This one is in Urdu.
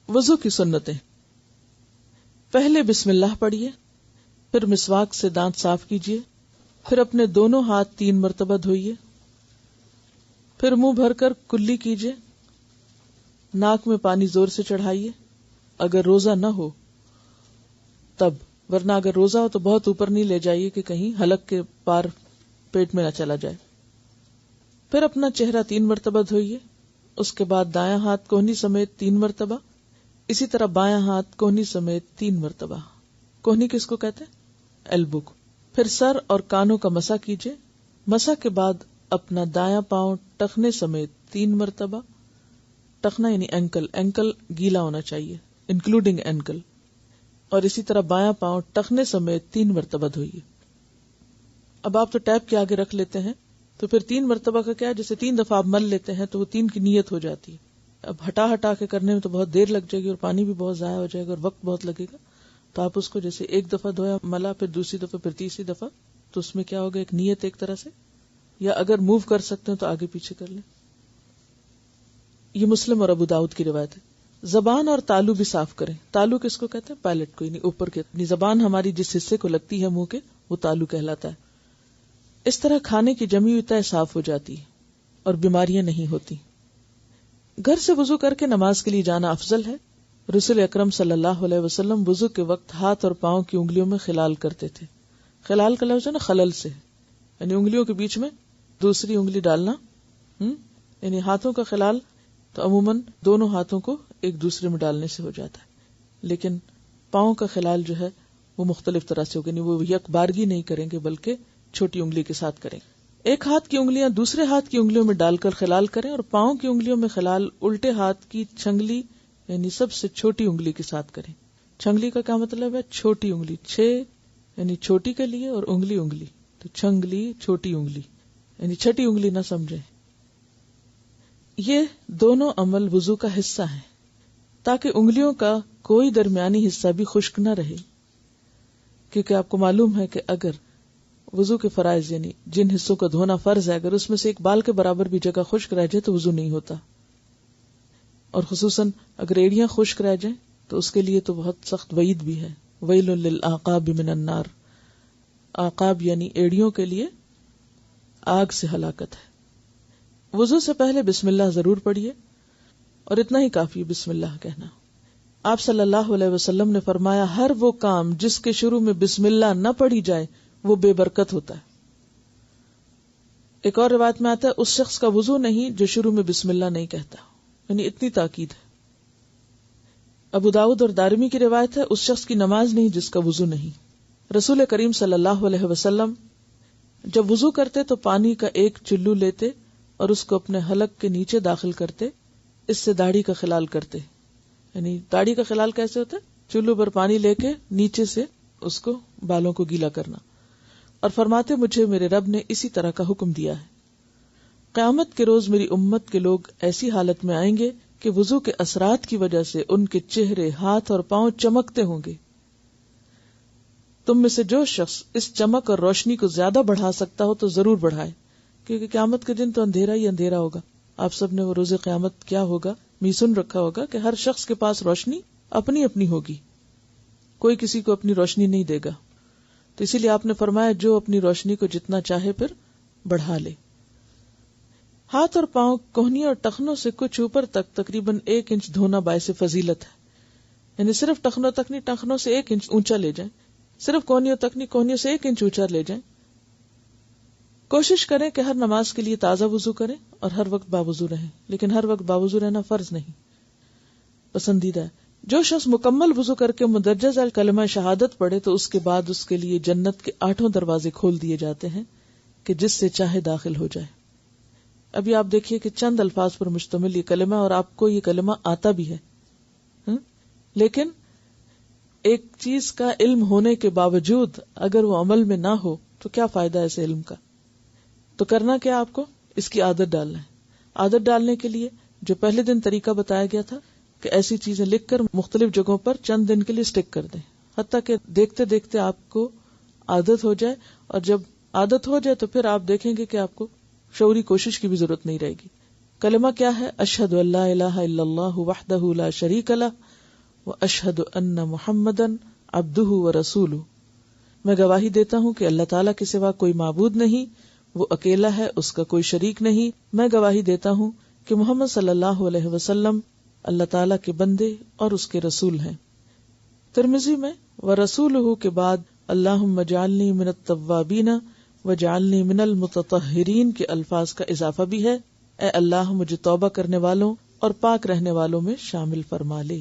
وضو کی سنتیں: پہلے بسم اللہ پڑھیے، پھر مسواک سے دانت صاف کیجیے، پھر اپنے دونوں ہاتھ 3 مرتبہ دھوئیے، پھر منہ بھر کر کلی کیجیے، ناک میں پانی زور سے چڑھائیے اگر روزہ نہ ہو تب، ورنہ اگر روزہ ہو تو بہت اوپر نہیں لے جائیے کہ کہیں حلق کے پار پیٹ میں نہ چلا جائے۔ پھر اپنا چہرہ 3 مرتبہ دھوئیے، اس کے بعد دایاں ہاتھ کوہنی سمیت 3 مرتبہ، اسی طرح بایاں ہاتھ کوہنی سمیت 3 مرتبہ۔ کوہنی کس کو کہتے ہیں؟ ایلبو کو۔ پھر سر اور کانوں کا مسح کیجیے، مسح کے بعد اپنا دایاں پاؤں ٹخنے سمیت 3 مرتبہ، ٹخنا یعنی اینکل گیلا ہونا چاہیے انکلوڈنگ اینکل، اور اسی طرح بایاں پاؤں ٹخنے سمیت 3 مرتبہ دھوئیے۔ اب آپ تو ٹیپ کے آگے رکھ لیتے ہیں تو پھر 3 مرتبہ کا کیا ہے، جیسے 3 دفعہ آپ مل لیتے ہیں تو وہ 3 کی نیت ہو جاتی ہے۔ اب ہٹا کے کرنے میں تو بہت دیر لگ جائے گی اور پانی بھی بہت ضائع ہو جائے گا اور وقت بہت لگے گا، تو آپ اس کو جیسے 1 دفعہ دھویا ملا، پھر دوسری دفعہ، پھر تیسری دفعہ، تو اس میں کیا ہوگا، ایک نیت ایک طرح سے، یا اگر موو کر سکتے ہیں تو آگے پیچھے کر لیں۔ یہ مسلم اور ابو داؤد کی روایت ہے۔ زبان اور تالو بھی صاف کریں۔ تالو کس کو کہتے ہیں؟ پیلٹ کو، یعنی اوپر کے، یعنی زبان ہماری جس حصے کو لگتی ہے منہ کے، وہ تالو کہلاتا ہے۔ اس طرح کھانے کی جمی ہوئی تہہ صاف ہو جاتی ہے اور بیماریاں نہیں ہوتی۔ گھر سے وضو کر کے نماز کے لیے جانا افضل ہے۔ رسول اکرم صلی اللہ علیہ وسلم وضو کے وقت ہاتھ اور پاؤں کی انگلیوں میں خلال کرتے تھے۔ خلال کا لفظ ہے نا خلل سے، یعنی انگلیوں کے بیچ میں دوسری انگلی ڈالنا، یعنی ہاتھوں کا خلال تو عموماً دونوں ہاتھوں کو ایک دوسرے میں ڈالنے سے ہو جاتا ہے، لیکن پاؤں کا خلال جو ہے وہ مختلف طرح سے ہوگا، یعنی وہ یک بارگی نہیں کریں گے بلکہ چھوٹی انگلی کے ساتھ کریں۔ ایک ہاتھ کی انگلیاں دوسرے ہاتھ کی انگلیوں میں ڈال کر خلال کریں، اور پاؤں کی انگلیوں میں خلال الٹے ہاتھ کی چھنگلی یعنی سب سے چھوٹی انگلی کے ساتھ کریں۔ چھنگلی کا کیا مطلب ہے؟ چھوٹی انگلی، 6 یعنی چھوٹی کے لیے، اور انگلی، تو چھنگلی چھوٹی انگلی، یعنی چھٹی انگلی نہ سمجھیں۔ یہ دونوں عمل وضو کا حصہ ہیں تاکہ انگلیوں کا کوئی درمیانی حصہ بھی خشک نہ رہے، کیونکہ آپ کو معلوم ہے کہ اگر وضو کے فرائض یعنی جن حصوں کا دھونا فرض ہے، اگر اس میں سے ایک بال کے برابر بھی جگہ خشک رہ جائے تو وضو نہیں ہوتا، اور خصوصاً اگر ایڑیاں خشک رہ جائیں تو اس کے لیے تو بہت سخت وعید بھی ہے۔ ویل للعقاب من النار، عقاب یعنی ایڑیوں کے لیے آگ سے ہلاکت ہے۔ وضو سے پہلے بسم اللہ ضرور پڑھیے، اور اتنا ہی کافی بسم اللہ کہنا۔ آپ صلی اللہ علیہ وسلم نے فرمایا، ہر وہ کام جس کے شروع میں بسم اللہ نہ پڑھی جائے وہ بے برکت ہوتا ہے۔ ایک اور روایت میں آتا ہے، اس شخص کا وضو نہیں جو شروع میں بسم اللہ نہیں کہتا، یعنی اتنی تاکید ہے۔ ابو داؤد اور دارمی کی روایت ہے، اس شخص کی نماز نہیں جس کا وضو نہیں۔ رسول کریم صلی اللہ علیہ وسلم جب وضو کرتے تو پانی کا ایک چلو لیتے اور اس کو اپنے حلق کے نیچے داخل کرتے، اس سے داڑھی کا خلال کرتے۔ یعنی داڑھی کا خلال کیسے ہوتا ہے؟ چلو پر پانی لے کے نیچے سے اس کو بالوں کو گیلا کرنا، اور فرماتے مجھے میرے رب نے اسی طرح کا حکم دیا ہے۔ قیامت کے روز میری امت کے لوگ ایسی حالت میں آئیں گے کہ وضو کے اثرات کی وجہ سے ان کے چہرے، ہاتھ اور پاؤں چمکتے ہوں گے۔ تم میں سے جو شخص اس چمک اور روشنی کو زیادہ بڑھا سکتا ہو تو ضرور بڑھائے، کیونکہ قیامت کے دن تو اندھیرا ہی اندھیرا ہوگا۔ آپ سب نے وہ روز قیامت کیا ہوگا سن رکھا ہوگا کہ ہر شخص کے پاس روشنی اپنی اپنی ہوگی، کوئی کسی کو اپنی روشنی نہیں دے گا۔ تو اسی لیے آپ نے فرمایا جو اپنی روشنی کو جتنا چاہے پھر بڑھا لے۔ ہاتھ اور پاؤں کوہنی اور ٹخنوں سے کچھ اوپر تک تقریباً 1 انچ دھونا باعث فضیلت ہے، یعنی صرف ٹخنوں تک نہیں، ٹخنوں سے 1 انچ اونچا لے جائیں، صرف کوہنیوں تک نہیں، کوہنیوں سے 1 انچ اونچا لے جائیں۔ کوشش کریں کہ ہر نماز کے لیے تازہ وضو کریں اور ہر وقت باوضو رہیں، لیکن ہر وقت باوضو رہنا فرض نہیں، پسندیدہ ہے۔ جو شخص مکمل وضو کر کے مندرجہ ذیل کلمہ شہادت پڑھے تو اس کے بعد اس کے لیے جنت کے 8 دروازے کھول دیے جاتے ہیں کہ جس سے چاہے داخل ہو جائے۔ ابھی آپ دیکھیے کہ چند الفاظ پر مشتمل یہ کلمہ، اور آپ کو یہ کلمہ آتا بھی ہے، لیکن ایک چیز کا علم ہونے کے باوجود اگر وہ عمل میں نہ ہو تو کیا فائدہ ہے اس علم کا؟ تو کرنا کیا آپ کو؟ اس کی عادت ڈالنا ہے۔ عادت ڈالنے کے لیے جو پہلے دن طریقہ بتایا گیا تھا کہ ایسی چیزیں لکھ کر مختلف جگہوں پر چند دن کے لیے سٹک کر دیں، حتیٰ کہ دیکھتے دیکھتے آپ کو عادت ہو جائے، اور جب عادت ہو جائے تو پھر آپ دیکھیں گے کہ آپ کو شعوری کوشش کی بھی ضرورت نہیں رہے گی۔ کلمہ کیا ہے؟ اشہد ان لا الہ الا اللہ وحدہ لا شریک لہ واشہد ان محمدا عبدہ ورسولہ، میں گواہی دیتا ہوں کہ اللہ تعالیٰ کے سوا کوئی معبود نہیں، وہ اکیلا ہے، اس کا کوئی شریک نہیں۔ میں گواہی دیتا ہوں کہ محمد صلی اللہ علیہ وسلم اللہ تعالیٰ کے بندے اور اس کے رسول ہیں۔ ترمذی میں ورسولہ کے بعد اللہم اجعلنی من التوابین وجعلنی من المتطہرین کے الفاظ کا اضافہ بھی ہے، اے اللہ مجھے توبہ کرنے والوں اور پاک رہنے والوں میں شامل فرما لے۔